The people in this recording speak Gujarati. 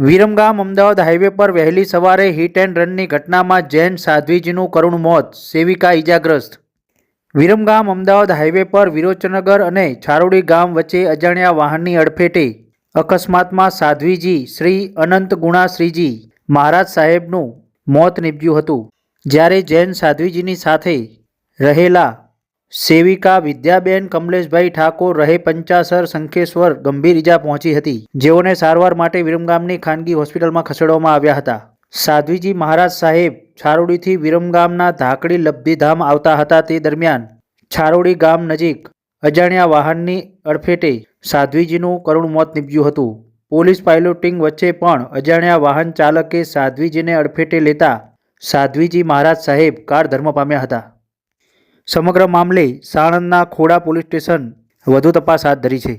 વિરમગામ અમદાવાદ હાઈવે પર વહેલી સવારે હિટ એન્ડ રનની ઘટનામાં જૈન સાધ્વીજીનું કરુણ મોત, સેવિકા ઇજાગ્રસ્ત। વિરમગામ અમદાવાદ હાઈવે પર વિરોચનગર અને છારોડી ગામ વચ્ચે અજાણ્યા વાહનની અડફેટે અકસ્માતમાં સાધ્વીજી શ્રી અનંત ગુણાશ્રીજી મહારાજ સાહેબનું મોત નીપજ્યું હતું, જ્યારે જૈન સાધ્વીજીની સાથે રહેલા સેવિકા વિદ્યાબેન કમલેશભાઈ ઠાકોર રહે પંચાસર શંખેશ્વર ગંભીર ઇજા પહોંચી હતી, જેઓને સારવાર માટે વિરમગામની ખાનગી હોસ્પિટલમાં ખસેડવામાં આવ્યા હતા। સાધ્વીજી મહારાજ સાહેબ છારોડીથી વિરમગામના ધાકડી લબ્ધિધામ આવતા હતા, તે દરમિયાન છારોડી ગામ નજીક અજાણ્યા વાહનની અડફેટે સાધ્વીજીનું કરુણ મોત નીપજ્યું હતું। પોલીસ પાયલોટિંગ વચ્ચે પણ અજાણ્યા વાહન ચાલકે સાધ્વીજીને અડફેટે લેતા સાધ્વીજી મહારાજ સાહેબ કાળધર્મ પામ્યા હતા। સમગ્ર મામલે સાણંદના ખોડા પોલીસ સ્ટેશન વધુ તપાસ હાથ ધરી છે।